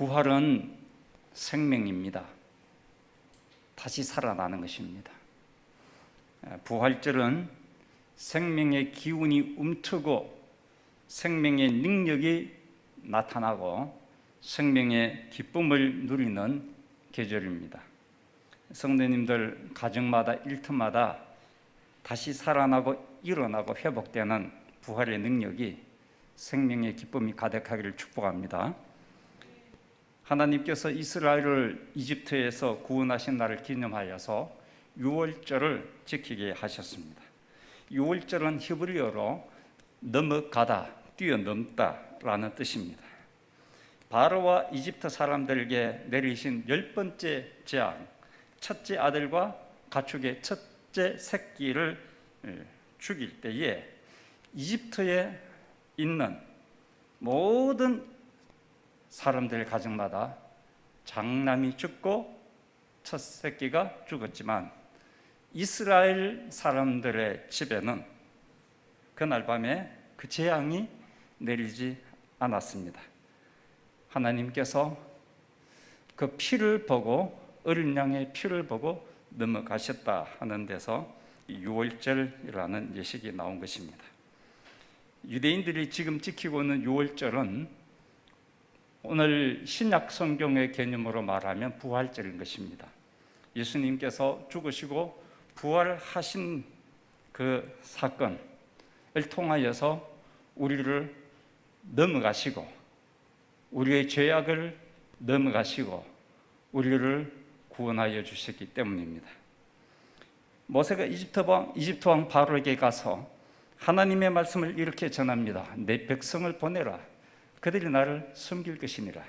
부활은 생명입니다. 다시 살아나는 것입니다. 부활절은 생명의 기운이 움트고 생명의 능력이 나타나고 생명의 기쁨을 누리는 계절입니다. 성도님들 가정마다 일터마다 다시 살아나고 일어나고 회복되는 부활의 능력이 생명의 기쁨이 가득하기를 축복합니다. 하나님께서 이스라엘을 이집트에서 구원하신 날을 기념하여서 유월절을 지키게 하셨습니다. 유월절은 히브리어로 넘어가다, 뛰어넘다 라는 뜻입니다. 바로와 이집트 사람들에게 내리신 10번째 재앙, 첫째 아들과 가축의 첫째 새끼를 죽일 때에 이집트에 있는 모든 사람들의 가정마다 장남이 죽고 첫 새끼가 죽었지만 이스라엘 사람들의 집에는 그날 밤에 그 재앙이 내리지 않았습니다. 하나님께서 그 피를 보고 어린 양의 피를 보고 넘어가셨다 하는 데서 유월절이라는 예식이 나온 것입니다. 유대인들이 지금 지키고 있는 유월절은 오늘 신약 성경의 개념으로 말하면 부활절인 것입니다. 예수님께서 죽으시고 부활하신 그 사건을 통하여서 우리를 넘어가시고 우리의 죄악을 넘어가시고 우리를 구원하여 주셨기 때문입니다. 모세가 이집트 왕 바로에게 가서 하나님의 말씀을 이렇게 전합니다. 내 백성을 보내라. 그들이 나를 섬길 것이니라.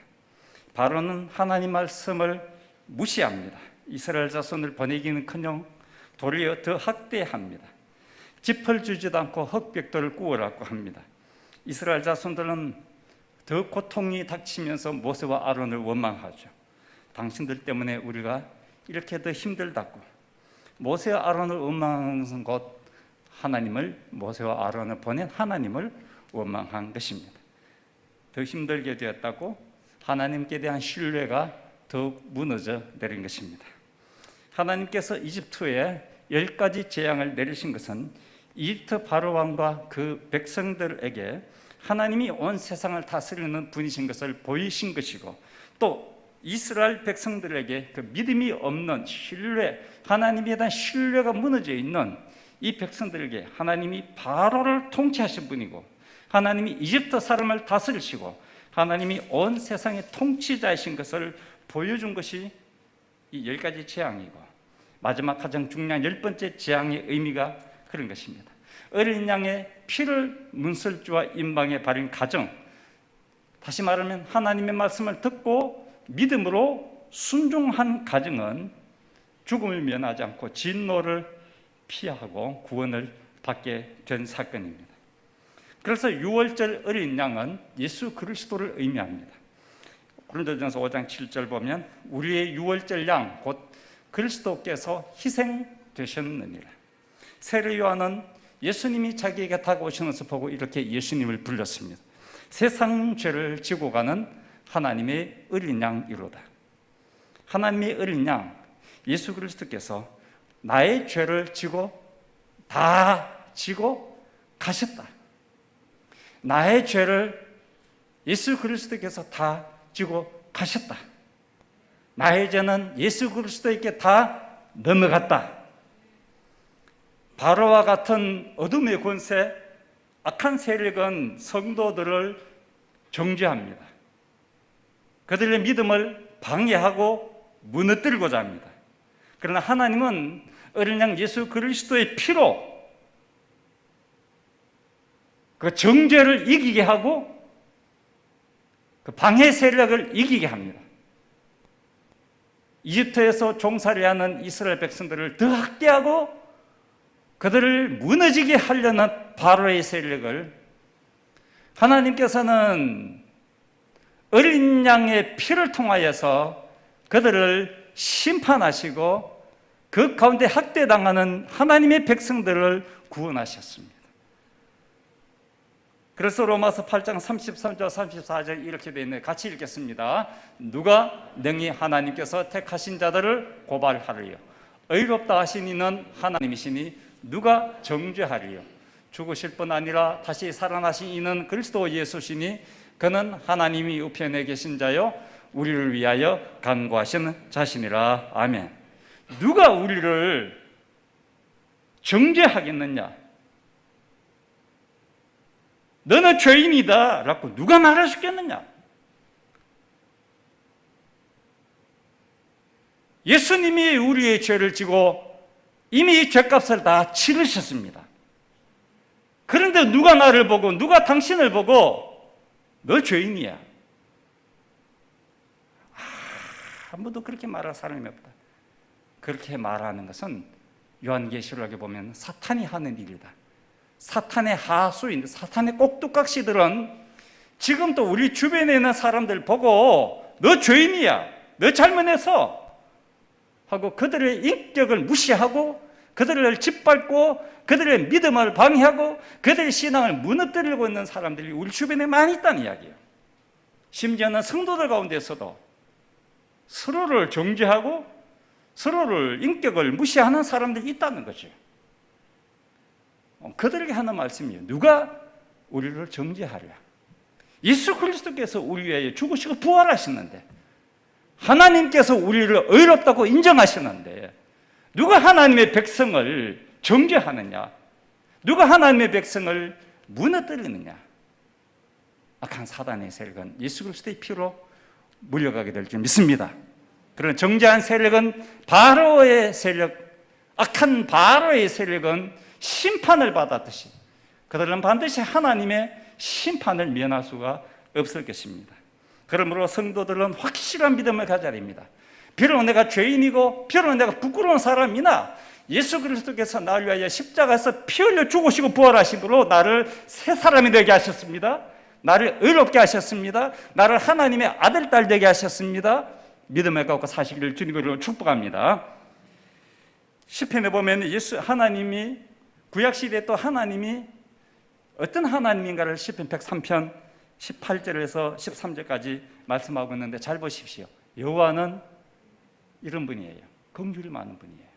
바로는 하나님 말씀을 무시합니다. 이스라엘 자손을 보내기는커녕 도리어 더 학대합니다. 짚을 주지도 않고 흙벽돌을 구우라고 합니다. 이스라엘 자손들은 더 고통이 닥치면서 모세와 아론을 원망하죠. 당신들 때문에 우리가 이렇게 더 힘들다고. 모세와 아론을 원망한 것, 하나님을, 모세와 아론을 보낸 하나님을 원망한 것입니다. 더 힘들게 되었다고 하나님께 대한 신뢰가 더욱 무너져 내린 것입니다. 하나님께서 이집트에 10가지 재앙을 내리신 것은 이집트 바로 왕과 그 백성들에게 하나님이 온 세상을 다스리는 분이신 것을 보이신 것이고, 또 이스라엘 백성들에게 그 믿음이 없는 신뢰, 하나님에 대한 신뢰가 무너져 있는 이 백성들에게 하나님이 바로를 통치하신 분이고, 하나님이 이집트 사람을 다스리시고 하나님이 온 세상의 통치자이신 것을 보여준 것이 이 10가지 재앙이고, 마지막 가장 중요한 10번째 재앙의 의미가 그런 것입니다. 어린 양의 피를 문설주와 임방에 바른 가정, 다시 말하면 하나님의 말씀을 듣고 믿음으로 순종한 가정은 죽음을 면하지 않고 진노를 피하고 구원을 받게 된 사건입니다. 그래서 유월절 어린 양은 예수 그리스도를 의미합니다. 고린도전서 5장 7절 보면 우리의 유월절 양 곧 그리스도께서 희생되셨느니라. 세례 요한은 예수님이 자기에게 다가오시는 것을 보고 이렇게 예수님을 불렀습니다. 세상 죄를 지고 가는 하나님의 어린 양이로다. 하나님의 어린 양 예수 그리스도께서 나의 죄를 지고 다 지고 가셨다. 나의 죄를 예수 그리스도께서 다 지고 가셨다. 나의 죄는 예수 그리스도에게 다 넘어갔다. 바로와 같은 어둠의 권세, 악한 세력은 성도들을 정죄합니다. 그들의 믿음을 방해하고 무너뜨리고자 합니다. 그러나 하나님은 어린 양 예수 그리스도의 피로 그 정죄를 이기게 하고 그 방해 세력을 이기게 합니다. 이집트에서 종살이하는 이스라엘 백성들을 더 학대하고 그들을 무너지게 하려는 바로의 세력을 하나님께서는 어린 양의 피를 통하여서 그들을 심판하시고 그 가운데 학대당하는 하나님의 백성들을 구원하셨습니다. 그래서 로마서 8장 33절 34절 이렇게 되어 있네요. 같이 읽겠습니다. 누가 능히 하나님께서 택하신 자들을 고발하리요? 의롭다 하신 이는 하나님이시니 누가 정죄하리요? 죽으실 뿐 아니라 다시 살아나신 이는 그리스도 예수시니 그는 하나님이 우편에 계신 자요 우리를 위하여 간구하시는 자신이라. 아멘. 누가 우리를 정죄하겠느냐? 너는 죄인이다 라고 누가 말할 수 있겠느냐? 예수님이 우리의 죄를 지고 이미 죄값을 다 치르셨습니다. 그런데 누가 나를 보고, 누가 당신을 보고 너 죄인이야, 아무도 그렇게 말할 사람이 없다. 그렇게 말하는 것은 요한계시록에 보면 사탄이 하는 일이다. 사탄의 하수인, 사탄의 꼭두각시들은 지금도 우리 주변에 있는 사람들 보고 너 죄인이야, 너 잘못했어 하고 그들의 인격을 무시하고 그들을 짓밟고 그들의 믿음을 방해하고 그들의 신앙을 무너뜨리고 있는 사람들이 우리 주변에 많이 있다는 이야기예요. 심지어는 성도들 가운데서도 서로를 정죄하고 서로를 인격을 무시하는 사람들이 있다는 거죠. 그들에게 하는 말씀이에요. 누가 우리를 정죄하랴? 예수 그리스도께서 우리 위하여 죽으시고 부활하셨는데, 하나님께서 우리를 의롭다고 인정하셨는데 누가 하나님의 백성을 정죄하느냐? 누가 하나님의 백성을 무너뜨리느냐? 악한 사단의 세력은 예수 그리스도의 피로 물려가게 될 줄 믿습니다. 그런 정죄한 세력은 바로의 세력, 악한 바로의 세력은 심판을 받았듯이 그들은 반드시 하나님의 심판을 면할 수가 없을 것입니다. 그러므로 성도들은 확실한 믿음을 가져야 됩니다. 비록 내가 죄인이고 비록 내가 부끄러운 사람이나 예수 그리스도께서 나를 위하여 십자가에서 피 흘려 죽으시고 부활하심으로 나를 새 사람이 되게 하셨습니다. 나를 의롭게 하셨습니다. 나를 하나님의 아들, 딸 되게 하셨습니다. 믿음을 갖고 사시기를 주님으로 축복합니다. 시편에 보면 하나님이 구약시대에 또 하나님이 어떤 하나님인가를 시편 103편 18절에서 13절까지 말씀하고 있는데 잘 보십시오. 여호와는 이런 분이에요. 긍휼이 많은 분이에요.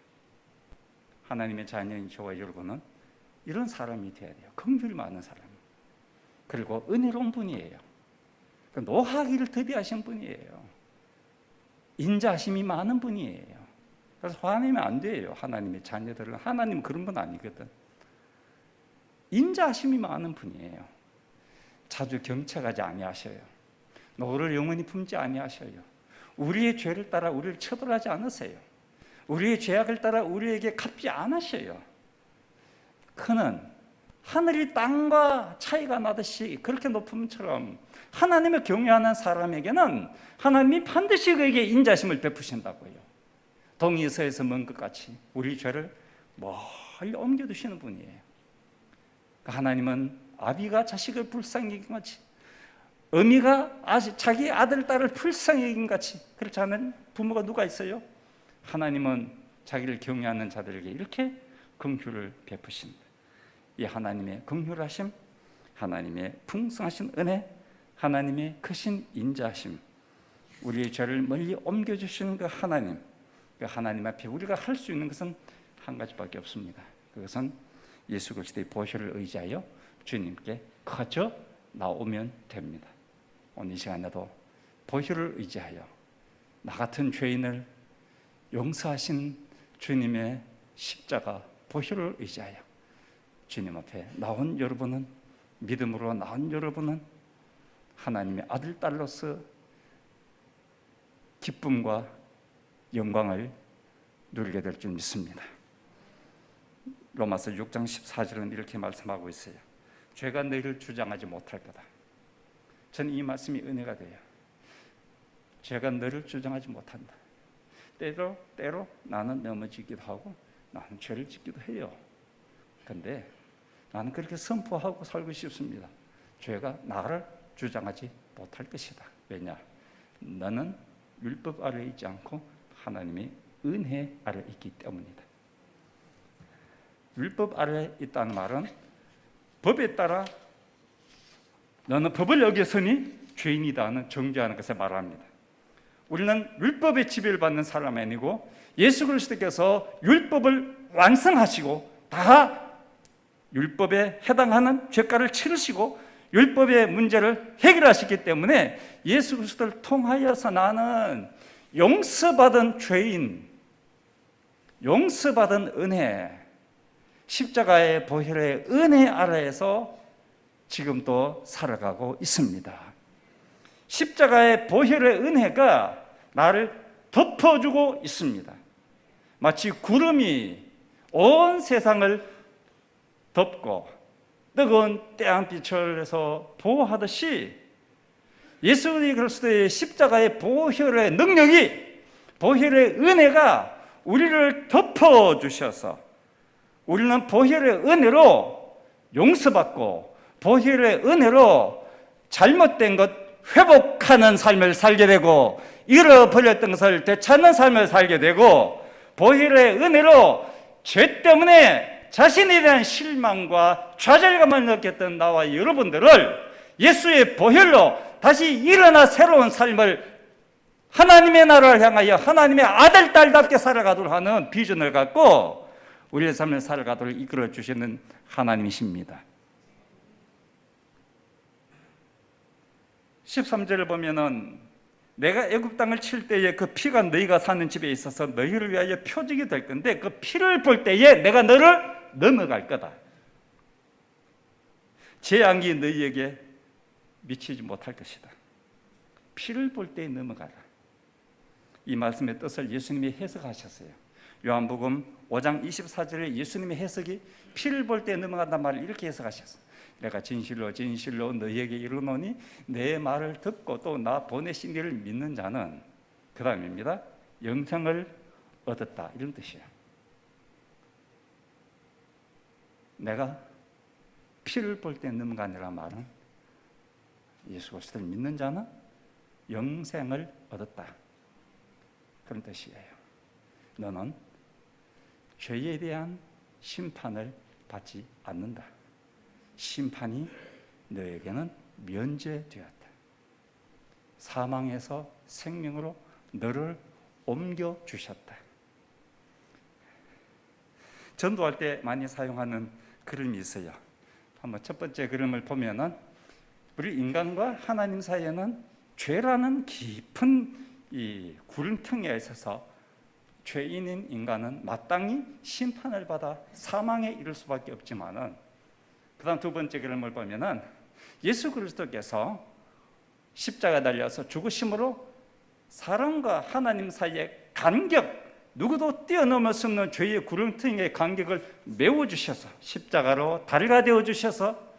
하나님의 자녀인 저와 여러분은 이런 사람이 되어야 돼요. 긍휼이 많은 사람. 그리고 은혜로운 분이에요. 노하기를 더디하신 분이에요. 인자심이 많은 분이에요. 그래서 화내면 안 돼요. 하나님의 자녀들은. 하나님은 그런 분 아니거든. 인자심이 많은 분이에요. 자주 경책하지 아니하셔요. 노를 영원히 품지 아니하셔요. 우리의 죄를 따라 우리를 처벌하지 않으세요. 우리의 죄악을 따라 우리에게 갚지 않으셔요. 그는 하늘이 땅과 차이가 나듯이 그렇게 높은 것처럼 하나님을 경외하는 사람에게는 하나님이 반드시 그에게 인자심을 베푸신다고요. 동이서에서 먼 것 같이 우리 죄를 멀리 옮겨두시는 분이에요. 하나님은 아비가 자식을 불쌍히 여긴 같이, 어미가 자기 아들, 딸을 불쌍히 여긴 같이, 그렇지 않은 부모가 누가 있어요? 하나님은 자기를 경외하는 자들에게 이렇게 긍휼을 베푸신다. 이 하나님의 긍휼하심, 하나님의 풍성하신 은혜, 하나님의 크신 인자하심, 우리의 죄를 멀리 옮겨주시는 그 하나님 앞에 우리가 할 수 있는 것은 한 가지밖에 없습니다. 그것은 예수 그리스도의 보혈을 의지하여 주님께 거저 나오면 됩니다. 오늘 이 시간에도 보혈을 의지하여 나 같은 죄인을 용서하신 주님의 십자가 보혈을 의지하여 주님 앞에 나온 여러분은, 믿음으로 나온 여러분은 하나님의 아들, 딸로서 기쁨과 영광을 누리게 될 줄 믿습니다. 로마서 6장 14절은 이렇게 말씀하고 있어요. 죄가 너희를 주장하지 못할 거다. 저는 이 말씀이 은혜가 돼요. 죄가 너를 주장하지 못한다. 때로 나는 넘어지기도 하고 나는 죄를 짓기도 해요. 그런데 나는 그렇게 선포하고 살고 싶습니다. 죄가 나를 주장하지 못할 것이다. 왜냐? 너는 율법 아래에 있지 않고 하나님의 은혜 아래에 있기 때문이다. 율법 아래에 있다는 말은 법에 따라 너는 법을 어겼으니 죄인이다는 정죄하는 것을 말합니다. 우리는 율법의 지배를 받는 사람이 아니고 예수 그리스도께서 율법을 완성하시고 다 율법에 해당하는 죄가를 치르시고 율법의 문제를 해결하시기 때문에 예수 그리스도를 통하여서 나는 용서받은 죄인, 용서받은 은혜, 십자가의 보혈의 은혜 아래에서 지금도 살아가고 있습니다. 십자가의 보혈의 은혜가 나를 덮어주고 있습니다. 마치 구름이 온 세상을 덮고 뜨거운 태양빛을에서 보호하듯이 예수 그리스도의 십자가의 보혈의 능력이, 보혈의 은혜가 우리를 덮어주셔서 우리는 보혈의 은혜로 용서받고 보혈의 은혜로 잘못된 것 회복하는 삶을 살게 되고 잃어버렸던 것을 되찾는 삶을 살게 되고 보혈의 은혜로 죄 때문에 자신에 대한 실망과 좌절감을 느꼈던 나와 여러분들을 예수의 보혈로 다시 일어나 새로운 삶을 하나님의 나라를 향하여 하나님의 아들, 딸답게 살아가도록 하는 비전을 갖고 우리의 삶을 살아가도록 이끌어 주시는 하나님이십니다. 13절을 보면은 내가 애굽 땅을 칠 때에 그 피가 너희가 사는 집에 있어서 너희를 위하여 표적이 될 건데 그 피를 볼 때에 내가 너를 넘어갈 거다. 재앙이 너희에게 미치지 못할 것이다. 피를 볼 때에 넘어가라. 이 말씀의 뜻을 예수님이 해석하셨어요. 요한복음 5장 24절에 예수님의 해석이 피를 볼 때에 넘어간다는 말을 이렇게 해석하셨어요. 내가 진실로 진실로 너희에게 이르노니 내 말을 듣고 또 나 보내신 이를 믿는 자는, 그 다음입니다, 영생을 얻었다, 이런 뜻이에요. 내가 피를 볼 때 넘어가니라는 말은 예수 그리스도를 믿는 자는 영생을 얻었다, 그런 뜻이에요. 너는 죄에 대한 심판을 받지 않는다. 심판이 너에게는 면제되었다. 사망에서 생명으로 너를 옮겨주셨다. 전도할 때 많이 사용하는 그림이 있어요. 한번 첫 번째 그림을 보면은 우리 인간과 하나님 사이에는 죄라는 깊은 이 구름텅이에 있어서 죄인인 인간은 마땅히 심판을 받아 사망에 이를 수밖에 없지만은, 그 다음 두 번째 그림을 보면은 예수 그리스도께서 십자가에 달려서 죽으심으로 사람과 하나님 사이의 간격, 누구도 뛰어넘을 수 없는 죄의 구름텅이의 간격을 메워주셔서 십자가로 다리가 되어주셔서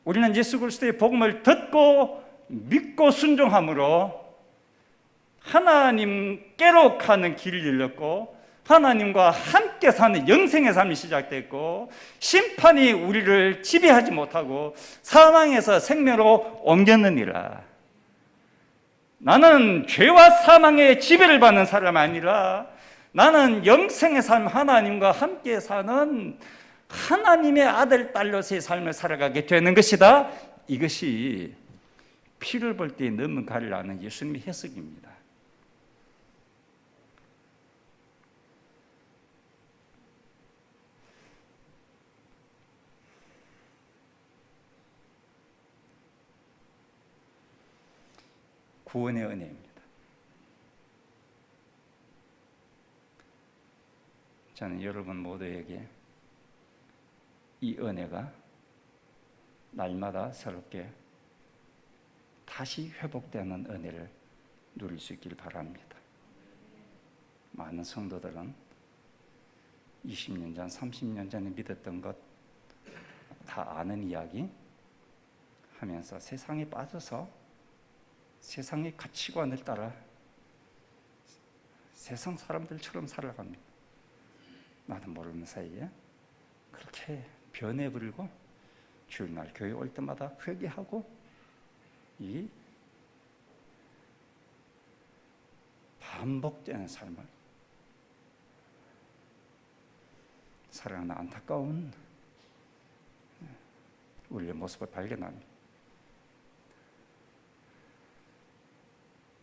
우리는 예수 그리스도의 복음을 듣고 믿고 순종함으로 하나님께로 가는 길을 열렸고 하나님과 함께 사는 영생의 삶이 시작됐고 심판이 우리를 지배하지 못하고 사망에서 생명으로 옮겼느니라. 나는 죄와 사망의 지배를 받는 사람이 아니라 나는 영생의 삶, 하나님과 함께 사는 하나님의 아들, 딸로서의 삶을 살아가게 되는 것이다. 이것이 피를 볼 때 넘어가리라는 예수님의 해석입니다. 구원의 은혜입니다. 저는 여러분 모두에게 이 은혜가 날마다 새롭게 다시 회복되는 은혜를 누릴 수 있길 바랍니다. 많은 성도들은 20년 전, 30년 전에 믿었던 것 다 아는 이야기 하면서 세상에 빠져서 세상의 가치관을 따라 세상 사람들처럼 살아갑니다. 나도 모르는 사이에 그렇게 변해버리고 주일날 교회 올 때마다 회개하고 이 반복되는 삶을 살아가는 안타까운 우리의 모습을 발견합니다.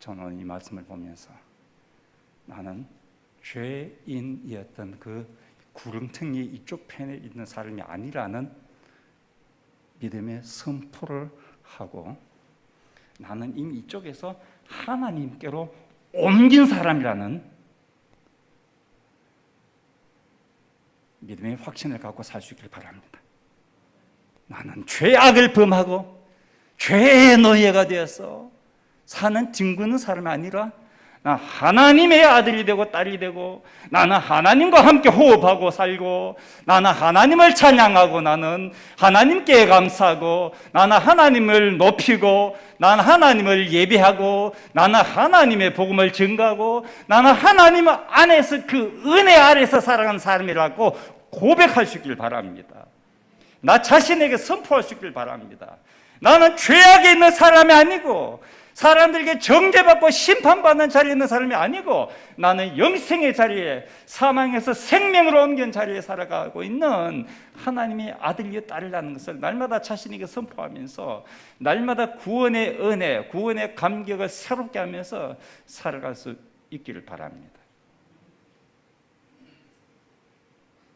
저는 이 말씀을 보면서 나는 죄인이었던 그 구렁텅이 이쪽 편에 있는 사람이 아니라는 믿음의 선포를 하고, 나는 이미 이쪽에서 하나님께로 옮긴 사람이라는 믿음의 확신을 갖고 살 수 있길 바랍니다. 나는 죄악을 범하고 죄의 노예가 되어서 사는 뒹구는 사람이 아니라 나 하나님의 아들이 되고 딸이 되고, 나는 하나님과 함께 호흡하고 살고, 나는 하나님을 찬양하고, 나는 하나님께 감사하고, 나는 하나님을 높이고, 나는 하나님을 예배하고, 나는 하나님의 복음을 증거하고, 나는 하나님 안에서 그 은혜 아래서 살아가는 사람이라고 고백할 수 있길 바랍니다. 나 자신에게 선포할 수 있길 바랍니다. 나는 죄악에 있는 사람이 아니고 사람들에게 정죄받고 심판받는 자리에 있는 사람이 아니고, 나는 영생의 자리에, 사망에서 생명으로 옮긴 자리에 살아가고 있는 하나님의 아들이여 딸이라는 것을 날마다 자신에게 선포하면서 날마다 구원의 은혜, 구원의 감격을 새롭게 하면서 살아갈 수 있기를 바랍니다.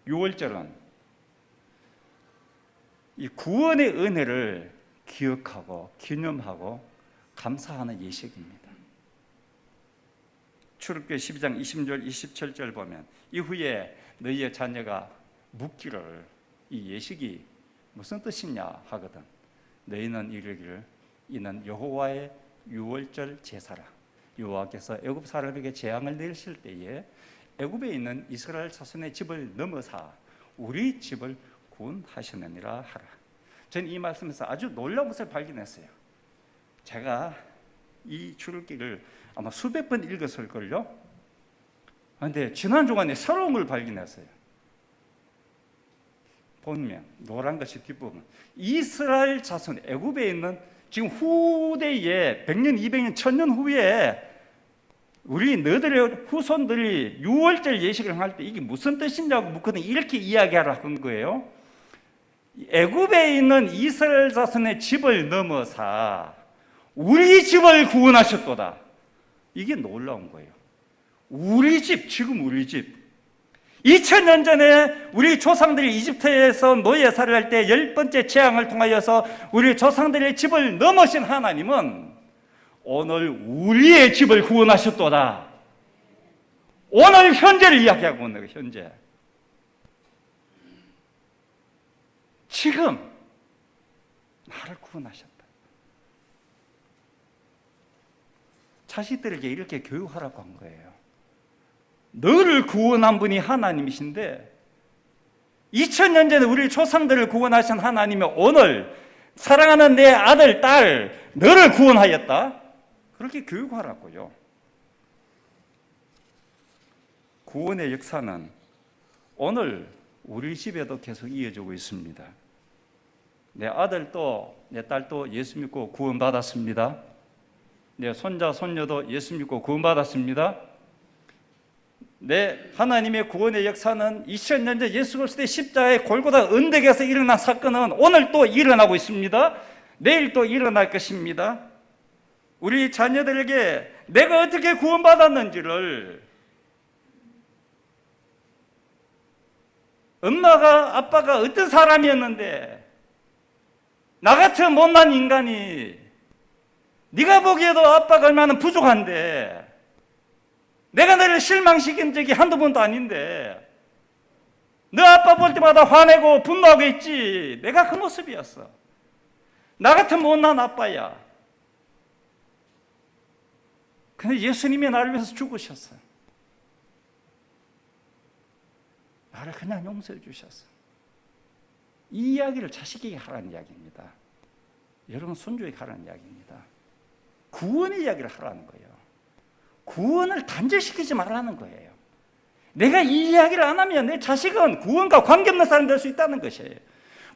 6월절은 이 구원의 은혜를 기억하고 기념하고 감사하는 예식입니다. 출애굽기 12장 20절 27절 보면, 이후에 너희의 자녀가 묻기를 이 예식이 무슨 뜻이냐 하거든. 너희는 이르기를 이는 여호와의 유월절 제사라. 여호와께서 애굽 사람에게 재앙을 내리실 때에 애굽에 있는 이스라엘 자손의 집을 넘어사 우리 집을 구원하시느니라 하라. 저는 이 말씀에서 아주 놀라운 것을 발견했어요. 제가 이 출애굽기를 아마 수백 번 읽었을걸요. 그런데 지난 주간에 새로운 걸 발견했어요. 보면 노란 것이 뒷부분, 이스라엘 자손 애굽에 있는 지금 후대에 100년, 200년, 1000년 후에 우리 너희들의 후손들이 유월절 예식을 할 때 이게 무슨 뜻이냐고 묻거든. 이렇게 이야기하라 한 거예요. 애굽에 있는 이스라엘 자손의 집을 넘어서 우리 집을 구원하셨도다. 이게 놀라운 거예요. 우리 집, 지금 우리 집. 2000년 전에 우리 조상들이 이집트에서 노예살이를 할 때 10번째 재앙을 통하여서 우리 조상들의 집을 넘으신 하나님은 오늘 우리의 집을 구원하셨도다. 오늘 현재를 이야기하고 있는 거예요. 현재. 지금 나를 구원하셨다. 자식들에게 이렇게 교육하라고 한 거예요. 너를 구원한 분이 하나님이신데 2000년 전에 우리 조상들을 구원하신 하나님이 오늘 사랑하는 내 아들, 딸, 너를 구원하였다. 그렇게 교육하라고요. 구원의 역사는 오늘 우리 집에도 계속 이어지고 있습니다. 내 아들도 내 딸도 예수 믿고 구원받았습니다. 내 손자, 손녀도 예수 믿고 구원받았습니다. 내 하나님의 구원의 역사는 2000년 전 예수 그리스도의 십자가의 골고다 언덕에서 일어난 사건은 오늘 또 일어나고 있습니다. 내일 또 일어날 것입니다. 우리 자녀들에게 내가 어떻게 구원받았는지를, 엄마가 아빠가 어떤 사람이었는데 나 같은 못난 인간이 네가 보기에도 아빠가 얼마나 부족한데 내가 너를 실망시킨 적이 한두 번도 아닌데 너 아빠 볼 때마다 화내고 분노하고 있지. 내가 그 모습이었어. 나 같은 못난 아빠야. 근데 예수님이 나를 위해서 죽으셨어. 나를 그냥 용서해 주셨어. 이 이야기를 자식에게 하라는 이야기입니다. 여러분 손주에게 하라는 이야기입니다. 구원의 이야기를 하라는 거예요. 구원을 단절시키지 말라는 거예요. 내가 이 이야기를 안 하면 내 자식은 구원과 관계없는 사람이 될 수 있다는 것이에요.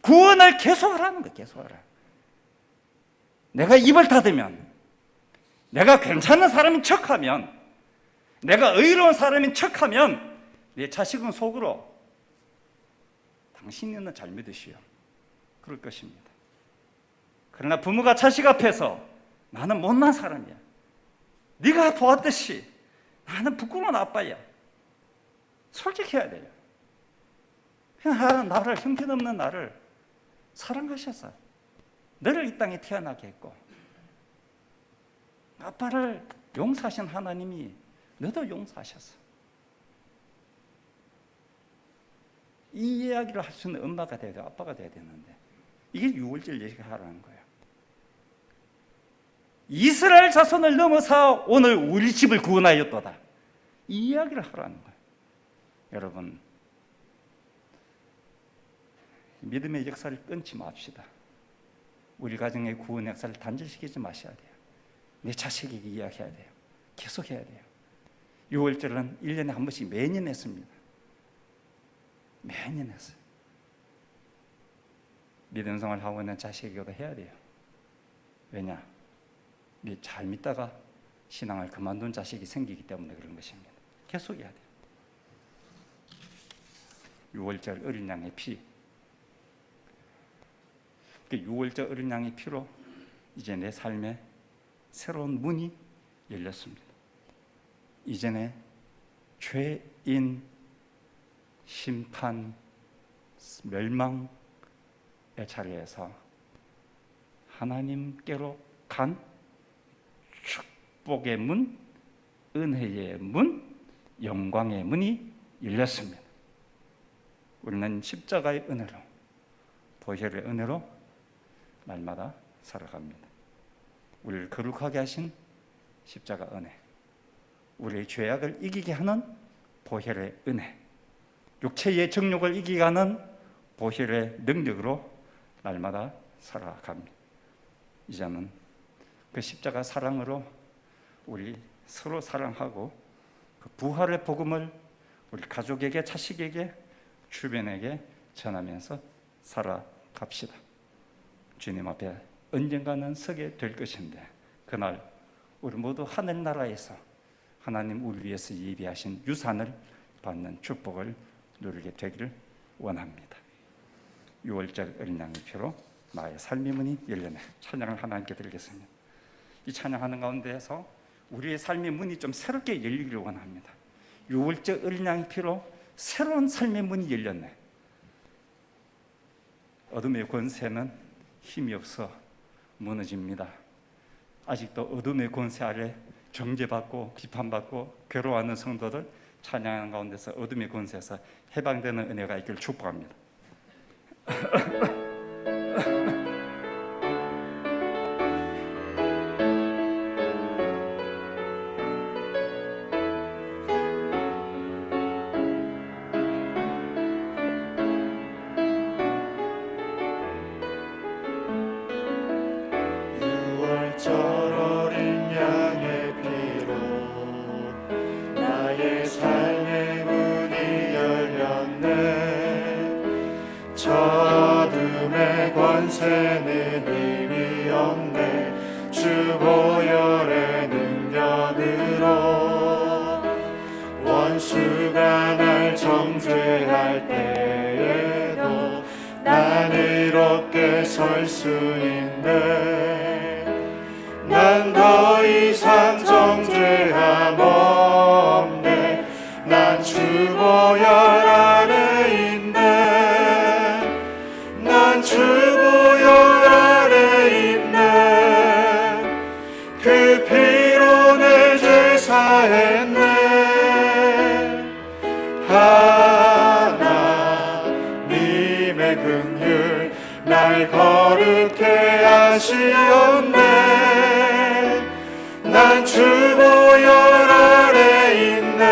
구원을 계속하라는 거예요. 계속하라. 내가 입을 닫으면, 내가 괜찮은 사람인 척하면, 내가 의로운 사람인 척하면 내 자식은 속으로 당신은 잘 믿으시오. 그럴 것입니다. 그러나 부모가 자식 앞에서 나는 못난 사람이야, 네가 보았듯이 나는 부끄러운 아빠야. 솔직해야 돼요. 그냥 나를, 형편없는 나를 사랑하셔서 너를 이 땅에 태어나게 했고, 아빠를 용서하신 하나님이 너도 용서하셨어. 이 이야기를 할 수 있는 엄마가 돼야 돼, 아빠가 돼야 되는데, 이게 유월절 얘기가 하라는 거예요. 이스라엘 자손을 넘어서 오늘 우리 집을 구원하였도다, 이 이야기를 하라는 거예요. 여러분, 믿음의 역사를 끊지 맙시다. 우리 가정의 구원 역사를 단절시키지 마셔야 돼요. 내 자식에게 이야기해야 돼요. 계속 해야 돼요. 6월절은 1년에 한 번씩 매년 했습니다. 매년 했어요. 믿음 생활 하고 있는 자식에게도 해야 돼요. 왜냐? 잘 믿다가 신앙을 그만둔 자식이 생기기 때문에 그런 것입니다. 계속 해야 돼요. 6월절 어린 양의 피, 6월절 어린 양의 피로 이제 내 삶에 새로운 문이 열렸습니다. 이전에 죄인, 심판, 멸망의 자리에서 하나님께로 간 축복의 문, 은혜의 문, 영광의 문이 열렸습니다. 우리는 십자가의 은혜로, 보혈의 은혜로 날마다 살아갑니다. 우리를 거룩하게 하신 십자가 은혜, 우리의 죄악을 이기게 하는 보혈의 은혜, 육체의 정욕을 이기게 하는 보혈의 능력으로 날마다 살아갑니다. 이제는 그 십자가 사랑으로 우리 서로 사랑하고 그 부활의 복음을 우리 가족에게, 자식에게, 주변에게 전하면서 살아갑시다. 주님 앞에 언젠가는 서게 될 것인데, 그날 우리 모두 하늘나라에서 하나님 우리 위해서 예비하신 유산을 받는 축복을 누리게 되기를 원합니다. 6월절 어린 양의 피로 나의 삶의 문이 열렸네. 찬양을 하나님께 드리겠습니다. 이 찬양하는 가운데에서 우리의 삶의 문이 좀 새롭게 열리기를 원합니다. 6월절 어린 양의 피로 새로운 삶의 문이 열렸네. 어둠의 권세는 힘이 없어 무너집니다. 아직도 어둠의 권세 아래 정죄받고 비판받고 괴로워하는 성도들, 찬양하는 가운데서 어둠의 권세에서 해방되는 은혜가 있기를 축복합니다. 권세는 힘이 없네. 주 보혈의 능력으로 원수가 날 정죄할 때에도 난 이롭게 설 수 있네. 난 더 이상 정죄함 없네. 난 주 보혈 안에 있네. 난 주 보혈 안에 있네. 그 피로 내 죄 사했네. 하나님의 긍휼 날 거룩해 하시었네. 난 주 보혈 안에 있네.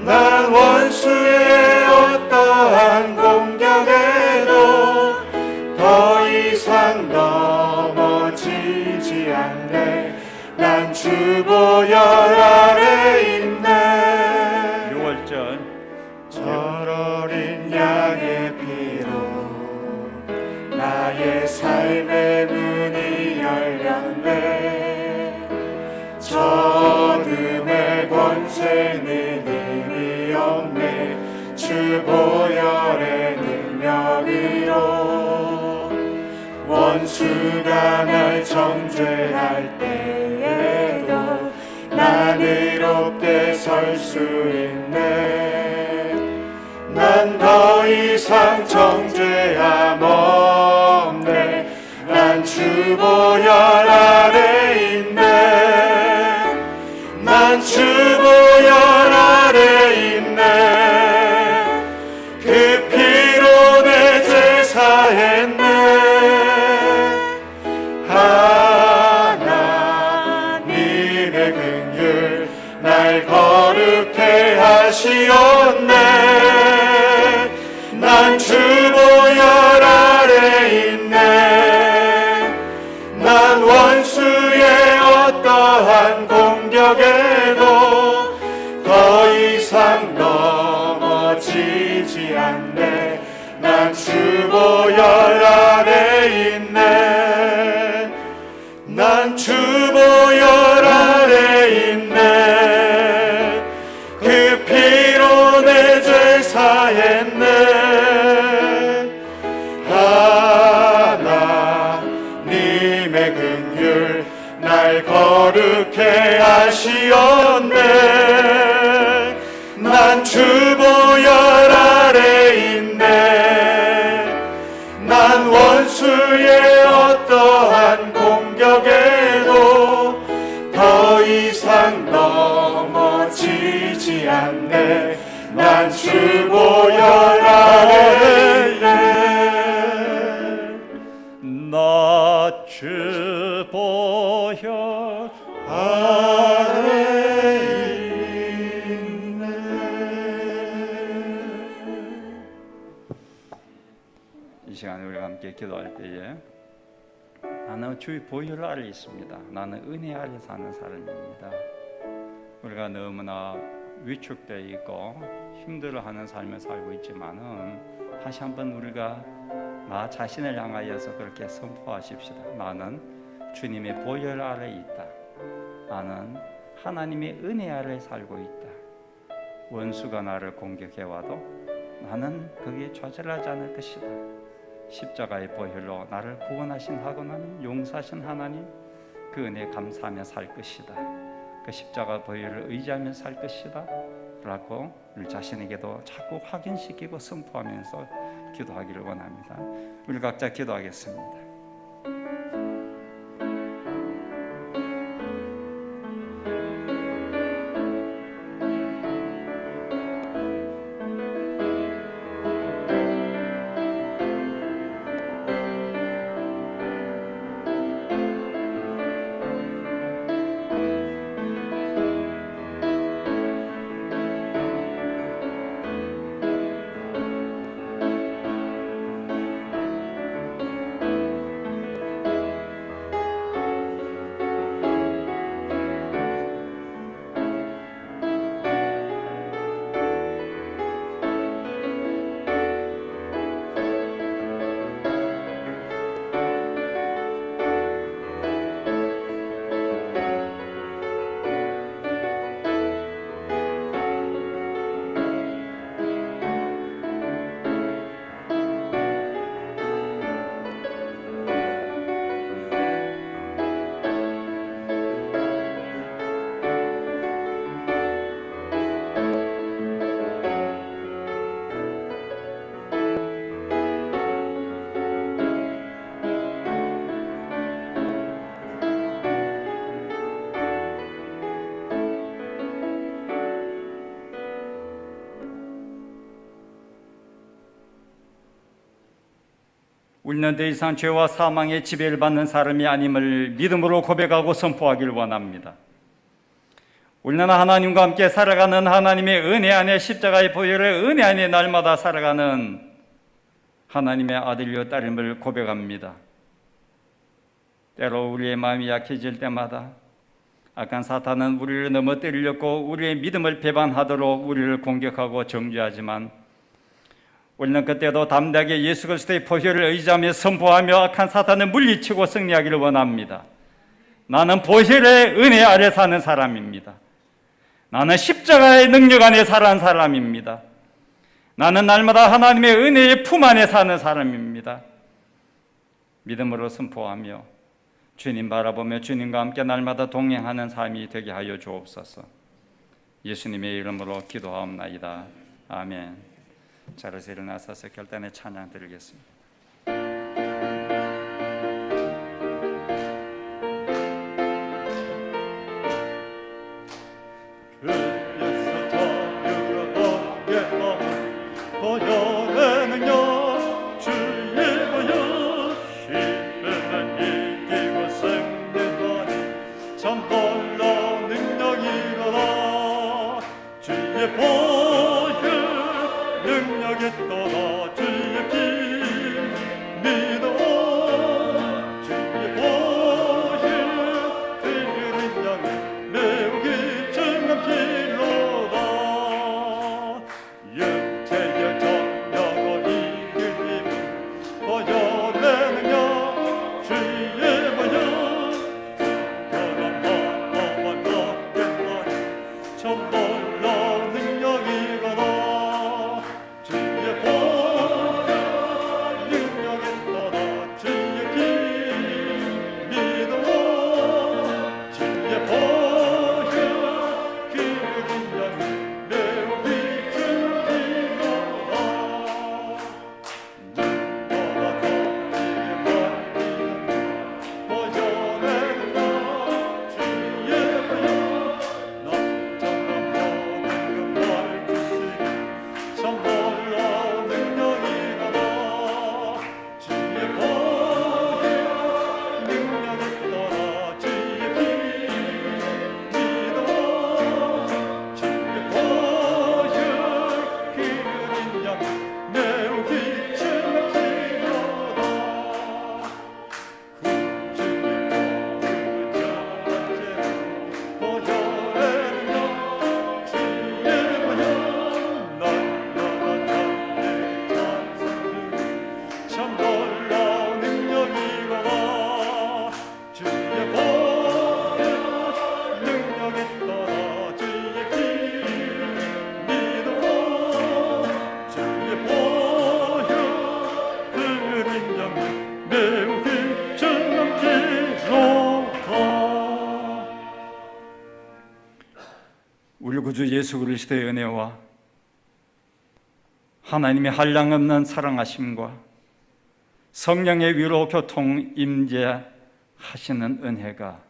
난 원수의 어떠한 공격에도 더 이상 넘어지지 않네. 난 주 보혈 안에 있네. 6월절 절 어린 양의 피로 나의 삶의 문이 열렸네. 저 어둠의 권세는 힘이 없네. 주 보혈의 능력으로 원수가 날 정죄할 때에도 하시었네. 난 주 보혈 아래 있네. 난 원수의 어떠한 공격에도 더 이상 넘어지지 않네. 난 주 보혈 아래 있네. 난 주 보혈 아래 있네. 그 피로 내 죄 사했네. 하나님의 긍휼 날 거룩해 하시었네. 난 주 보혈 아래 있네. 난 원수의 어떠한 공격에도 더 이상 넘어지지 않네. 난 주 보혈 아래 있네. 나 주 보혈 아래 있네. 이 시간에 우리가 함께 기도할 때에 나는 주의 보혈 아래 있습니다. 나는 은혜 아래 사는 사람입니다. 우리가 너무나 위축되어 있고 힘들어하는 삶을 살고 있지만은 다시 한번 우리가 나 자신을 향하여서 그렇게 선포하십시다. 나는 주님의 보혈 아래 있다. 나는 하나님의 은혜 아래 살고 있다. 원수가 나를 공격해와도 나는 거기에 좌절하지 않을 것이다. 십자가의 보혈로 나를 구원하신 하나님, 용서하신 하나님, 그 은혜에 감사하며 살 것이다. 그 십자가 보혈을 의지하며 살 것이다 라고 우리 자신에게도 자꾸 확인시키고 선포하면서 기도하기를 원합니다. 우리 각자 기도하겠습니다. 우리는 더 이상 죄와 사망의 지배를 받는 사람이 아님을 믿음으로 고백하고 선포하기를 원합니다. 우리는 하나님과 함께 살아가는 하나님의 은혜 안에 십자가의 보혈의 은혜 안에 날마다 살아가는 하나님의 아들이요 딸임을 고백합니다. 때로 우리의 마음이 약해질 때마다 악한 사탄은 우리를 넘어뜨리려고 우리의 믿음을 배반하도록 우리를 공격하고 정죄하지만 우리는 그때도 담대하게 예수 그리스도의 보혈을 의지하며 선포하며 악한 사탄을 물리치고 승리하기를 원합니다. 나는 보혈의 은혜 아래 사는 사람입니다. 나는 십자가의 능력 안에 사는 사람입니다. 나는 날마다 하나님의 은혜의 품 안에 사는 사람입니다. 믿음으로 선포하며 주님 바라보며 주님과 함께 날마다 동행하는 삶이 되게 하여 주옵소서. 예수님의 이름으로 기도하옵나이다. 아멘. 자리에서 일어나서 결단의 찬양 드리겠습니다. 주께서 자유를 얻게 하는 보혈의 능력, 주의 보혈 시련을 이기고 승리하니 참 놀라운 능력이로다. 주의 보혈 능력이 떠나 주의 피 믿어 주의 보혈 그는 양을 매우 귀중한 피로다 육체의 정력을 이기는 보혈의 능력 주의 보혈 그런 마음과 깨달음 참 놀라운 능력이로다 주의 보혈 능력이 떠나 주의 피 믿어 주의 보혈 그 능력이 매우 귀중한 피로다 눈보다 더디게 말리는 보혈의 능력 주의 보혈 나처럼 여는 말투시기 참 놀라운 능력이로다 주의 보혈 능력이 떠나 주의 피 믿어 주의 보혈 그 능력 매우 귀중한 피로다 구주의 보혈의 능력 주의 보혈 날마다 담대 찬송들 참 놀라운 능력이로다 주의 보혈 능력이 떠나 주의 피 믿어 주의 보혈 그 능력이 매우 귀중한 피로다 우리 구주 예수 그리스도의 은혜와 하나님의 한량없는 사랑하심과 성령의 위로 교통 임재하시는 은혜가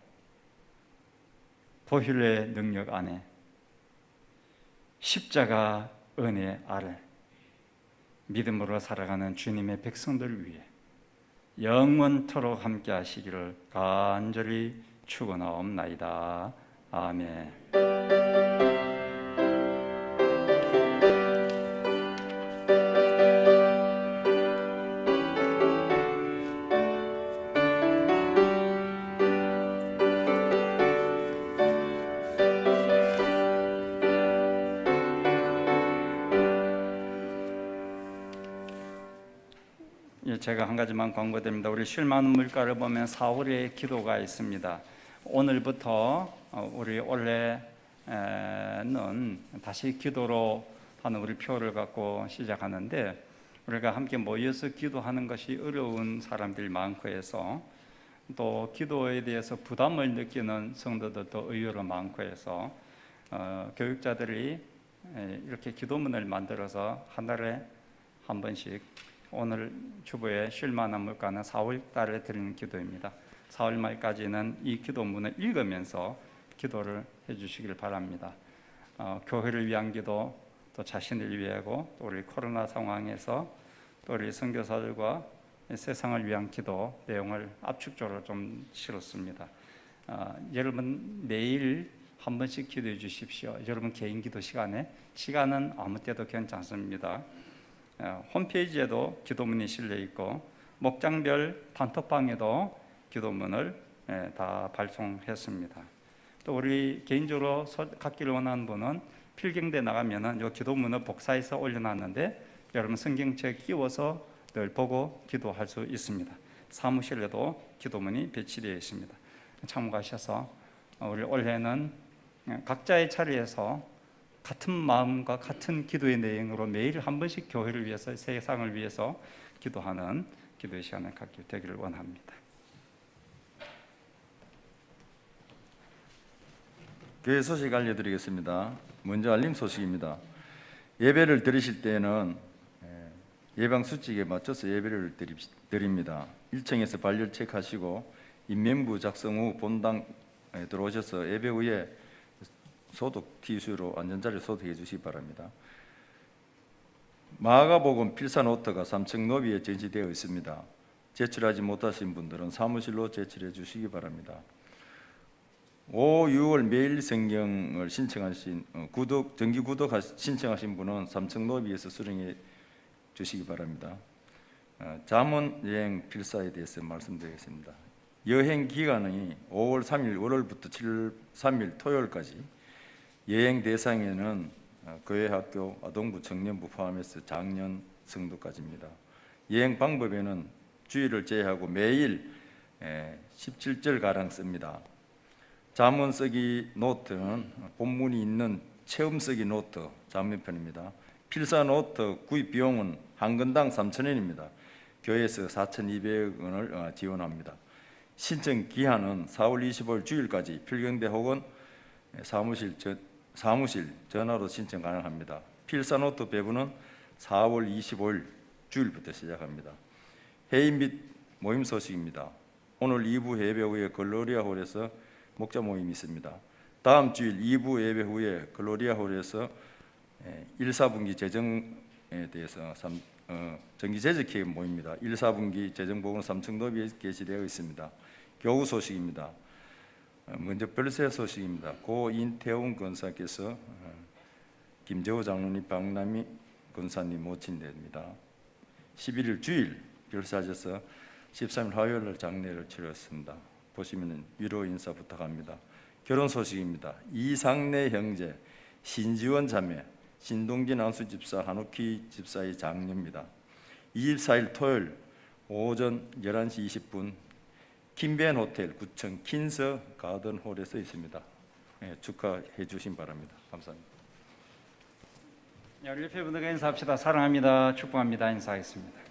보혈의 능력 안에 십자가 은혜 아래 믿음으로 살아가는 주님의 백성들 위해 영원토록 함께 하시기를 간절히 축원하옵나이다. 아멘. 예, 제가 한 가지만 광고드립니다. 우리 쉴 많은 물가를 보면 4월의 기도가 있습니다. 오늘부터 우리 올해는 다시 기도로 하는 우리 표를 갖고 시작하는데, 우리가 함께 모여서 기도하는 것이 어려운 사람들이 많고 해서, 또 기도에 대해서 부담을 느끼는 성도들도 의외로 많고 해서 교육자들이 이렇게 기도문을 만들어서 한 달에 한 번씩, 오늘 주보에 쉴 만한 물가는 4월 달에 드리는 기도입니다. 4월 말까지는 이 기도문을 읽으면서 기도를 해주시길 바랍니다. 교회를 위한 기도, 또 자신을 위하고, 또 우리 코로나 상황에서 또 우리 선교사들과 세상을 위한 기도 내용을 압축적으로 좀 실었습니다. 여러분 매일 한 번씩 기도해 주십시오. 여러분 개인 기도 시간은 아무 때도 괜찮습니다. 홈페이지에도 기도문이 실려 있고, 목장별 단톡방에도 기도문을 다 발송했습니다. 또 우리 개인적으로 갖기를 원하는 분은 필경대 나가면은 이 기도문을 복사해서 올려놨는데, 여러분 성경책 끼워서 늘 보고 기도할 수 있습니다. 사무실에도 기도문이 배치되어 있습니다. 참고하셔서 우리 올해는 각자의 자리에서 같은 마음과 같은 기도의 내용으로 매일 한 번씩 교회를 위해서, 세상을 위해서 기도하는 기도의 시간을 갖게 되기를 원합니다. 교회 소식 알려드리겠습니다. 먼저 알림 소식입니다. 예배를 드리실 때에는 예방 수칙에 맞춰서 예배를 드립니다. 1층에서 발열 체크하시고 인명부 작성 후 본당에 들어오셔서 예배 후에 소독 티슈로 안전자리를 소독해 주시기 바랍니다. 마가복음 필사 노트가 3층 로비에 전시되어 있습니다. 제출하지 못하신 분들은 사무실로 제출해 주시기 바랍니다. 5, 6월 매일 성경을 신청하신 정기 구독 신청하신 분은 3층 로비에서 수령해 주시기 바랍니다. 잠원 여행 필사에 대해서 말씀드리겠습니다. 여행 기간이 5월 3일 월요일부터 7월 3일 토요일까지, 여행 대상에는 교회학교, 아동부, 청년부 포함해서 작년 성도까지입니다. 여행 방법에는 주일을 제외하고 매일 17절가량 씁니다. 잠언 쓰기 노트는 본문이 있는 체험 쓰기 노트 장면편입니다. 필사 노트 구입 비용은 한 건당 3,000원입니다. 교회에서 4,200원을 지원합니다. 신청 기한은 4월 25일 주일까지 필경대 혹은 사무실 전화로 신청 가능합니다. 필사 노트 배부는 4월 25일 주일부터 시작합니다. 회의 및 모임 소식입니다. 오늘 2부 예배 후에 글로리아 홀에서 목자 모임이 있습니다. 다음 주일 2부 예배 후에 글로리아 홀에서 1, 4분기 재정에 대해서 정기 재정 기획 모임입니다. 1, 4분기 재정보고는 삼청도비에 게시되어 있습니다. 교우 소식입니다. 먼저 별세 소식입니다. 고 인태훈 권사께서 김재호 장로님, 박남희 권사님 모친대입니다. 11일 주일 별세하셔서 13일 화요일 장례를 치렀습니다. 보시면 위로 인사 부탁합니다. 결혼 소식입니다. 이상래 형제, 신지원 자매, 신동진 안수 집사, 한옥희 집사의 장녀입니다. 24일 토요일 오전 11시 20분 김벤 호텔 구청 킨서 가든홀에서 있습니다. 축하해 주신 바랍니다. 감사합니다. 우리 옆에 분들과 인사합시다. 사랑합니다. 축복합니다. 인사하겠습니다.